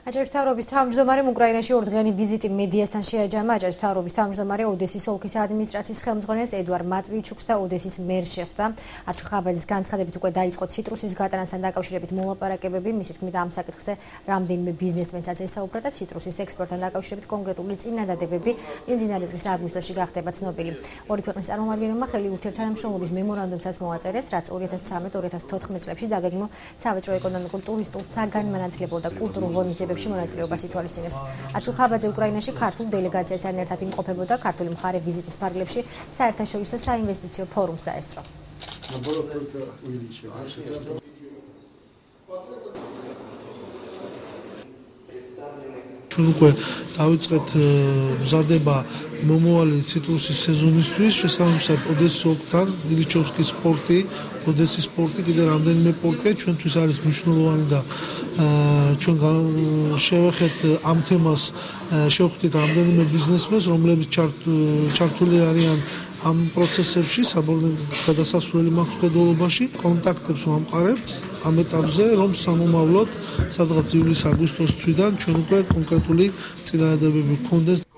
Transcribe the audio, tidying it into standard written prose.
აჭარის მთავრობის თავმჯდომარემ უკრაინაში ორდღიანი ვიზიტი მედიასთან შეაჯამა. აჭარის მთავრობის თავმჯდომარე ოდესის ოლქის ადმინისტრაციის ხელმძღვანელს ედვარ მატვიჩუკს და ოდესის მერს შეხვდა. არჩილ ხაბაძის განცხადებით უკვე დაიწყო ციტრუსის გატანასთან დაკავშირებით მოლაპარაკებები. მისი თქმით, ამ საკითხზე რამდენიმე ბიზნესმენსაც ესაუბრა და ციტრუსის ექსპორტთან დაკავშირებით კონკრეტული წინადადებები მიმდინარე წლის აგვისტოში გახდება ცნობილი. ორი ქვეყნის წარმომადგენლებმა ხელი ურთიერთთანამშრომლობის მემორანდუმსაც მოაწერეს, რაც 2013-2014 წლებში დაგეგმილ სავაჭრო ეკონომიკურ ტურისტულ საგანმანათლებლო და კულტურულ ღონისძიებებში მონაწილეობას ითვალისწინებს. არჩილ ხაბაძე უკრაინაში ქართულ დელეგაციასთან ერთად იმყოფებოდა. ქართული მხარე ვიზიტის პარალელში საერთაშორისო საინვესტიციო ფორუმს დაესწრო. ჩვენ უკვე დავიწყეთ მზადება მომავალი ციტრუსის სეზონისთვის, შესაბამისად ოდესის ოლქთან, ილიჩოვსკის პორტი, ოდესის პორტი, კიდე რამდენიმე პორტია ჩვენთვის არის მნიშვნელოვანი და ჩვენ შევეხეთ ამ თემას, შევხვდით რამდენიმე ბიზნესმენს, რომლებიც ჩართული არიან ამ პროცესებში, გადასასვლელი მახსოვებობაში, კონტაქტებს ვამყარებთ ამ ეტაპზე, რომ სამომავლოდ, სადღაც ივლის-აგვისტოს თვიდან ჩვენ უკვე კონკრეტული წინადადებები გვქონდეს.